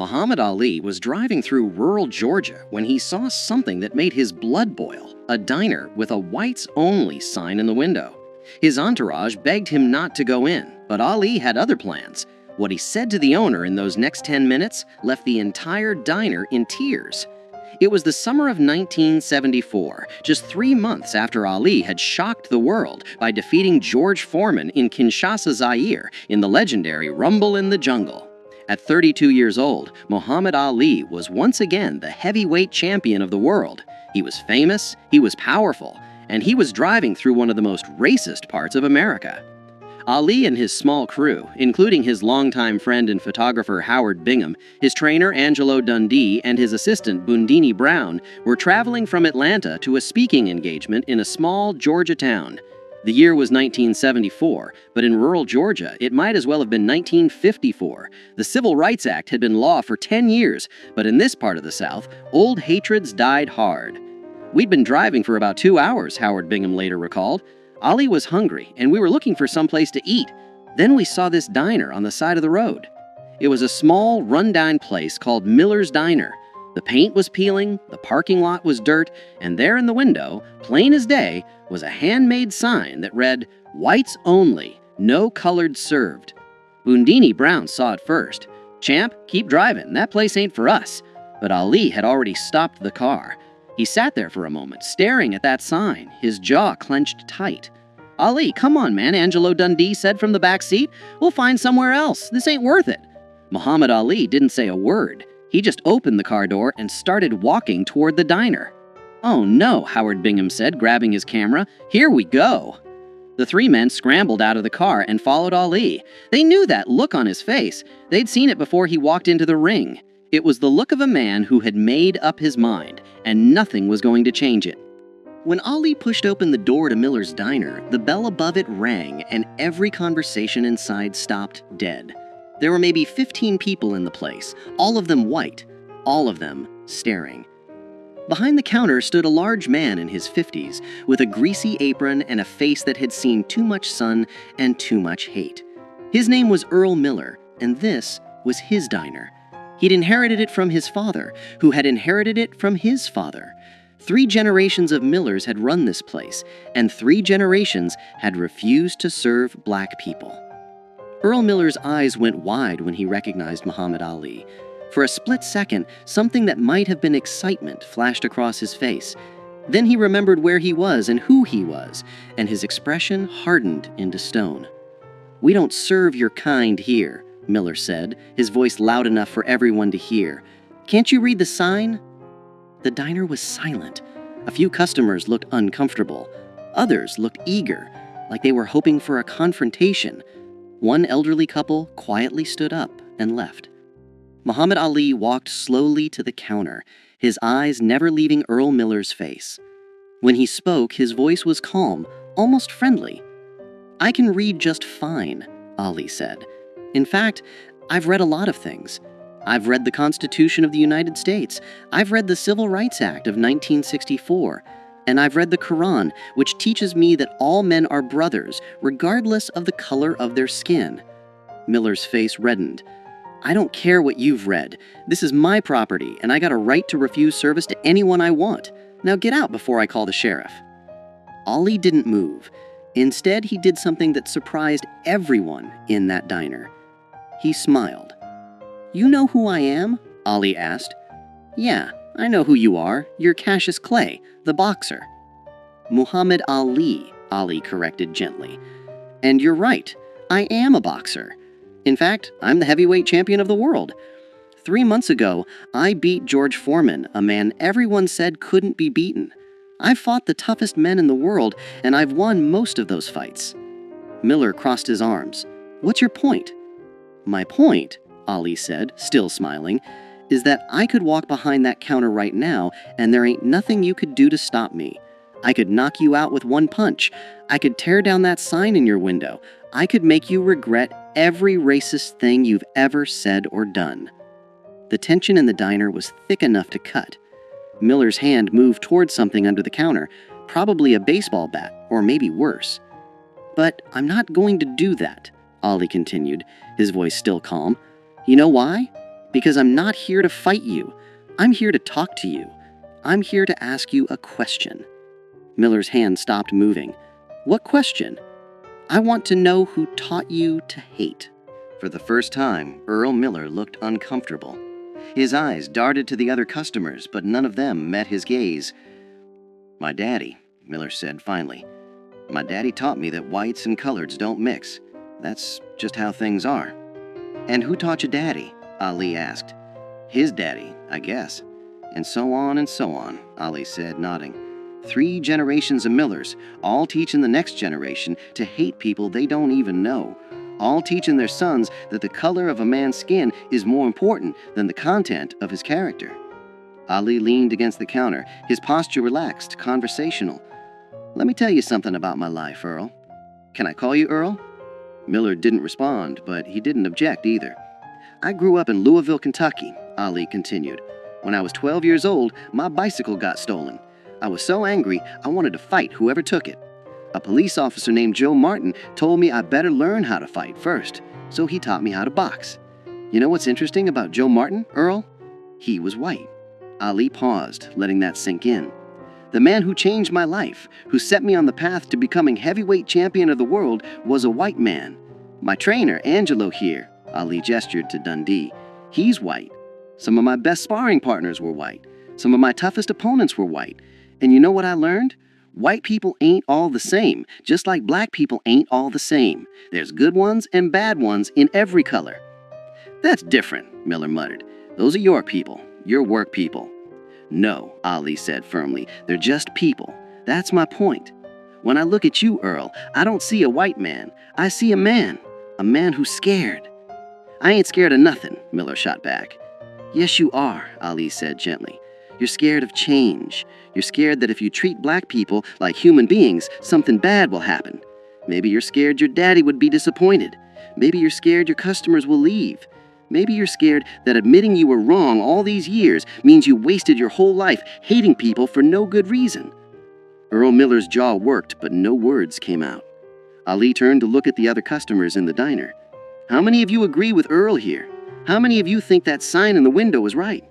Muhammad Ali was driving through rural Georgia when he saw something that made his blood boil: a diner with a whites-only sign in the window. His entourage begged him not to go in, but Ali had other plans. What he said to the owner in those next 10 minutes left the entire diner in tears. It was the summer of 1974, just 3 months after Ali had shocked the world by defeating George Foreman in Kinshasa, Zaire, in the legendary Rumble in the Jungle. At 32 years old, Muhammad Ali was once again the heavyweight champion of the world. He was famous, he was powerful, and he was driving through one of the most racist parts of America. Ali and his small crew, including his longtime friend and photographer Howard Bingham, his trainer Angelo Dundee, and his assistant Bundini Brown, were traveling from Atlanta to a speaking engagement in a small Georgia town. The year was 1974, but in rural Georgia, it might as well have been 1954. The Civil Rights Act had been law for 10 years, but in this part of the South, old hatreds died hard. "We'd been driving for about 2 hours," Howard Bingham later recalled. "Ali was hungry, and we were looking for someplace to eat. Then we saw this diner on the side of the road. It was a small, run-down place called Miller's Diner. The paint was peeling, the parking lot was dirt, and there in the window, plain as day, was a handmade sign that read, 'Whites only, no colored served.' Bundini Brown saw it first. 'Champ, keep driving, that place ain't for us.' But Ali had already stopped the car. He sat there for a moment, staring at that sign, his jaw clenched tight. 'Ali, come on, man,' Angelo Dundee said from the back seat. 'We'll find somewhere else. This ain't worth it.' Muhammad Ali didn't say a word. He just opened the car door and started walking toward the diner. 'Oh no,' Howard Bingham said, grabbing his camera. 'Here we go.' The three men scrambled out of the car and followed Ali. They knew that look on his face. They'd seen it before he walked into the ring. It was the look of a man who had made up his mind, and nothing was going to change it. When Ali pushed open the door to Miller's Diner, the bell above it rang, and every conversation inside stopped dead. There were maybe 15 people in the place, all of them white, all of them staring. Behind the counter stood a large man in his 50s, with a greasy apron and a face that had seen too much sun and too much hate. His name was Earl Miller, and this was his diner. He'd inherited it from his father, who had inherited it from his father. 3 generations of Millers had run this place, and 3 generations had refused to serve black people. Earl Miller's eyes went wide when he recognized Muhammad Ali. For a split second, something that might have been excitement flashed across his face. Then he remembered where he was and who he was, and his expression hardened into stone. "We don't serve your kind here," Miller said, his voice loud enough for everyone to hear. "Can't you read the sign?" The diner was silent. A few customers looked uncomfortable. Others looked eager, like they were hoping for a confrontation. One elderly couple quietly stood up and left. Muhammad Ali walked slowly to the counter, his eyes never leaving Earl Miller's face. When he spoke, his voice was calm, almost friendly. "I can read just fine," Ali said. "In fact, I've read a lot of things. I've read the Constitution of the United States. I've read the Civil Rights Act of 1964. And I've read the Quran, which teaches me that all men are brothers, regardless of the color of their skin." Miller's face reddened. "I don't care what you've read. This is my property, and I got a right to refuse service to anyone I want. Now get out before I call the sheriff." Ali didn't move. Instead, he did something that surprised everyone in that diner. He smiled. "You know who I am?" Ali asked. "Yeah, I know who you are. You're Cassius Clay, the boxer." "Muhammad Ali," Ali corrected gently. "And you're right, I am a boxer. In fact, I'm the heavyweight champion of the world. 3 months ago, I beat George Foreman, a man everyone said couldn't be beaten. I've fought the toughest men in the world, and I've won most of those fights." Miller crossed his arms. "What's your point?" "My point," Ali said, still smiling, "is that I could walk behind that counter right now, and there ain't nothing you could do to stop me. I could knock you out with one punch. I could tear down that sign in your window. I could make you regret every racist thing you've ever said or done." The tension in the diner was thick enough to cut. Miller's hand moved towards something under the counter, probably a baseball bat, or maybe worse. "But I'm not going to do that," Ali continued, his voice still calm. "You know why? Because I'm not here to fight you. I'm here to talk to you. I'm here to ask you a question." Miller's hand stopped moving. "What question?" "I want to know who taught you to hate." For the first time, Earl Miller looked uncomfortable. His eyes darted to the other customers, but none of them met his gaze. "My daddy," Miller said finally. "My daddy taught me that whites and coloreds don't mix. That's just how things are." "And who taught your daddy?" Ali asked. "His daddy, I guess." "And so on," Ali said, nodding. 3 generations of Millers, all teaching the next generation to hate people they don't even know. All teaching their sons that the color of a man's skin is more important than the content of his character. Ali leaned against the counter, his posture relaxed, conversational. "Let me tell you something about my life, Earl." "Can I call you Earl?" Miller didn't respond, but he didn't object either. "I grew up in Louisville, Kentucky," Ali continued. "When I was 12 years old, my bicycle got stolen. I was so angry, I wanted to fight whoever took it. A police officer named Joe Martin told me I better learn how to fight first, so he taught me how to box. You know what's interesting about Joe Martin, Earl? He was white." Ali paused, letting that sink in. "The man who changed my life, who set me on the path to becoming heavyweight champion of the world, was a white man. My trainer, Angelo here," Ali gestured to Dundee, "he's white. Some of my best sparring partners were white. Some of my toughest opponents were white. And you know what I learned? White people ain't all the same, just like black people ain't all the same. There's good ones and bad ones in every color." "That's different," Miller muttered. "Those are your people, your work people." "No," Ali said firmly, "they're just people. That's my point. When I look at you, Earl, I don't see a white man. I see a man who's scared." "I ain't scared of nothing," Miller shot back. "Yes, you are," Ali said gently. "You're scared of change. You're scared that if you treat black people like human beings, something bad will happen. Maybe you're scared your daddy would be disappointed. Maybe you're scared your customers will leave. Maybe you're scared that admitting you were wrong all these years means you wasted your whole life hating people for no good reason." Earl Miller's jaw worked, but no words came out. Ali turned to look at the other customers in the diner. "How many of you agree with Earl here? How many of you think that sign in the window is right?"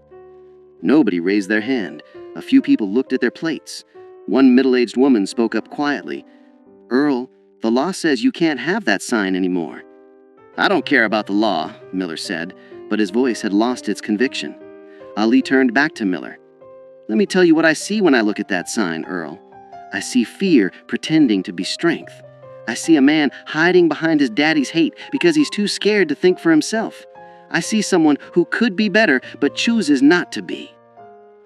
Nobody raised their hand. A few people looked at their plates. One middle-aged woman spoke up quietly. "Earl, the law says you can't have that sign anymore." "I don't care about the law," Miller said, but his voice had lost its conviction. Ali turned back to Miller. "Let me tell you what I see when I look at that sign, Earl. I see fear pretending to be strength. I see a man hiding behind his daddy's hate because he's too scared to think for himself. I see someone who could be better but chooses not to be."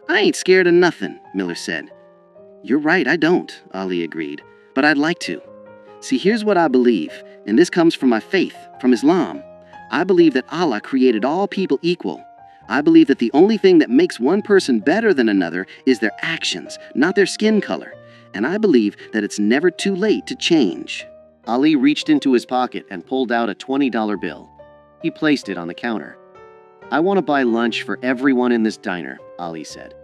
"I ain't scared of nothing," Miller said. "You're right, I don't," Ali agreed, "but I'd like to. See, here's what I believe, and this comes from my faith, from Islam. I believe that Allah created all people equal. I believe that the only thing that makes one person better than another is their actions, not their skin color. And I believe that it's never too late to change." Ali reached into his pocket and pulled out a $20 bill. He placed it on the counter. "I want to buy lunch for everyone in this diner," Ali said.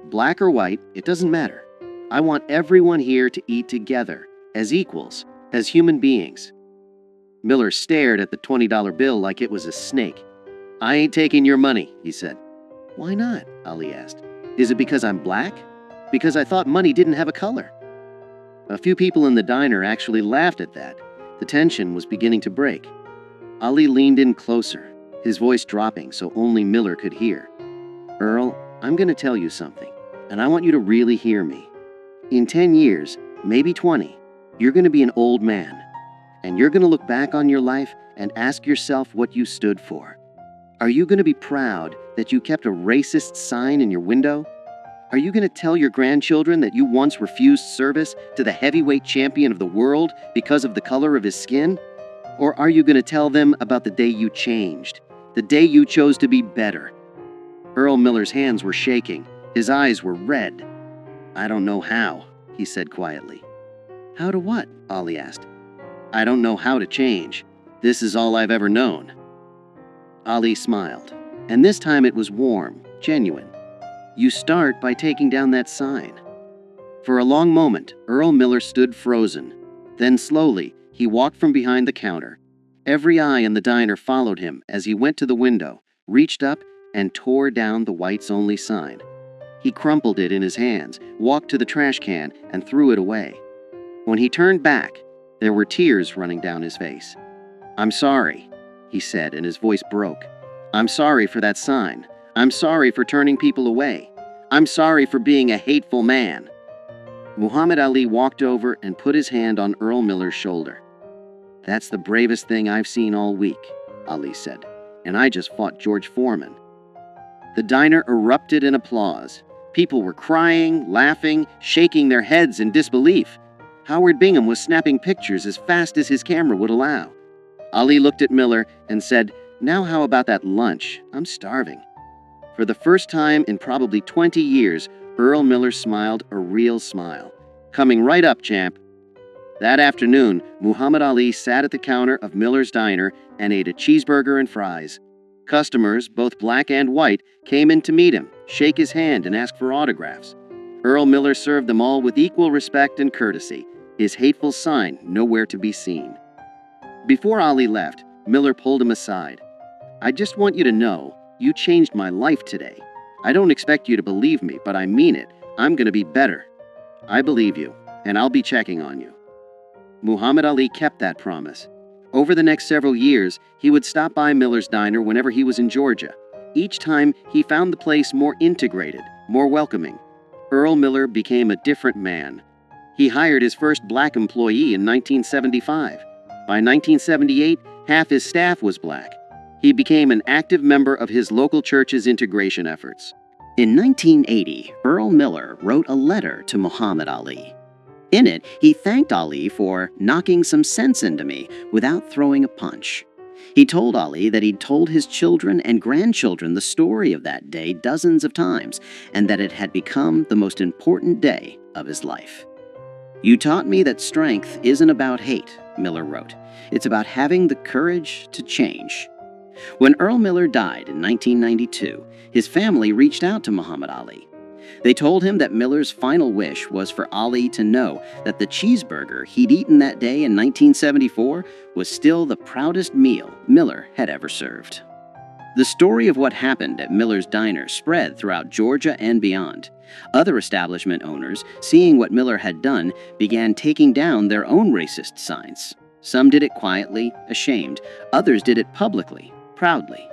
"Black or white, it doesn't matter. I want everyone here to eat together, as equals, as human beings." Miller stared at the $20 bill like it was a snake. "I ain't taking your money," he said. "Why not?" Ali asked. "Is it because I'm black? Because I thought money didn't have a color." A few people in the diner actually laughed at that. The tension was beginning to break. Ali leaned in closer, his voice dropping so only Miller could hear. "Earl, I'm going to tell you something, and I want you to really hear me. In 10 years, maybe 20, you're going to be an old man, and you're going to look back on your life and ask yourself what you stood for. Are you going to be proud that you kept a racist sign in your window? Are you going to tell your grandchildren that you once refused service to the heavyweight champion of the world because of the color of his skin? Or are you going to tell them about the day you changed, the day you chose to be better?" Earl Miller's hands were shaking. His eyes were red. "I don't know how," he said quietly. "How to what?" Ali asked. "I don't know how to change. This is all I've ever known." Ali smiled, and this time it was warm, genuine. "You start by taking down that sign." For a long moment, Earl Miller stood frozen. Then slowly, he walked from behind the counter. Every eye in the diner followed him as he went to the window, reached up, and tore down the whites-only sign. He crumpled it in his hands, walked to the trash can, and threw it away. When he turned back, there were tears running down his face. "I'm sorry," he said, and his voice broke. "I'm sorry for that sign. I'm sorry for turning people away. I'm sorry for being a hateful man." Muhammad Ali walked over and put his hand on Earl Miller's shoulder. "That's the bravest thing I've seen all week," Ali said, "and I just fought George Foreman." The diner erupted in applause. People were crying, laughing, shaking their heads in disbelief. Howard Bingham was snapping pictures as fast as his camera would allow. Ali looked at Miller and said, "Now how about that lunch? I'm starving." For the first time in probably 20 years, Earl Miller smiled a real smile. "Coming right up, champ." That afternoon, Muhammad Ali sat at the counter of Miller's Diner and ate a cheeseburger and fries. Customers, both black and white, came in to meet him, shake his hand, and ask for autographs. Earl Miller served them all with equal respect and courtesy, his hateful sign nowhere to be seen. Before Ali left, Miller pulled him aside. "I just want you to know, you changed my life today. I don't expect you to believe me, but I mean it. I'm going to be better. I believe you, and I'll be checking on you." Muhammad Ali kept that promise. Over the next several years, he would stop by Miller's Diner whenever he was in Georgia. Each time, he found the place more integrated, more welcoming. Earl Miller became a different man. He hired his first black employee in 1975. By 1978, half his staff was black. He became an active member of his local church's integration efforts. In 1980, Earl Miller wrote a letter to Muhammad Ali. In it, he thanked Ali for knocking some sense into me without throwing a punch. He told Ali that he'd told his children and grandchildren the story of that day dozens of times, and that it had become the most important day of his life. "You taught me that strength isn't about hate," Miller wrote. "It's about having the courage to change." When Earl Miller died in 1992, his family reached out to Muhammad Ali. They told him that Miller's final wish was for Ali to know that the cheeseburger he'd eaten that day in 1974 was still the proudest meal Miller had ever served. The story of what happened at Miller's Diner spread throughout Georgia and beyond. Other establishment owners, seeing what Miller had done, began taking down their own racist signs. Some did it quietly, ashamed. Others did it publicly, proudly.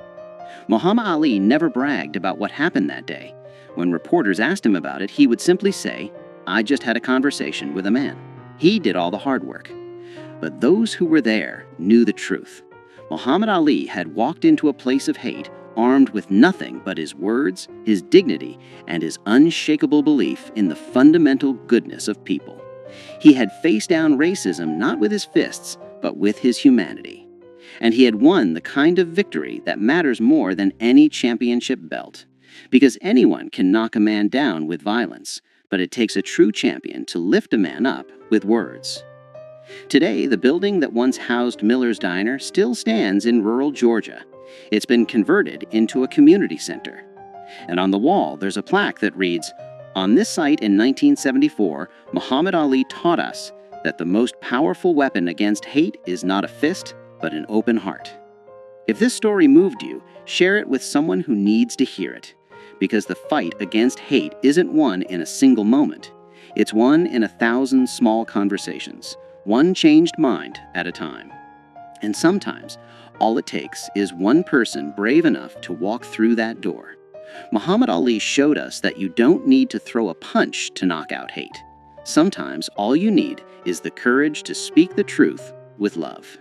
Muhammad Ali never bragged about what happened that day. When reporters asked him about it, he would simply say, "I just had a conversation with a man. He did all the hard work." But those who were there knew the truth. Muhammad Ali had walked into a place of hate, armed with nothing but his words, his dignity, and his unshakable belief in the fundamental goodness of people. He had faced down racism not with his fists, but with his humanity. And he had won the kind of victory that matters more than any championship belt. Because anyone can knock a man down with violence, but it takes a true champion to lift a man up with words. Today, the building that once housed Miller's Diner still stands in rural Georgia. It's been converted into a community center. And on the wall, there's a plaque that reads, "On this site in 1974, Muhammad Ali taught us that the most powerful weapon against hate is not a fist, but an open heart." If this story moved you, share it with someone who needs to hear it. Because the fight against hate isn't won in a single moment. It's won in 1,000 small conversations, one changed mind at a time. And sometimes, all it takes is one person brave enough to walk through that door. Muhammad Ali showed us that you don't need to throw a punch to knock out hate. Sometimes all you need is the courage to speak the truth with love.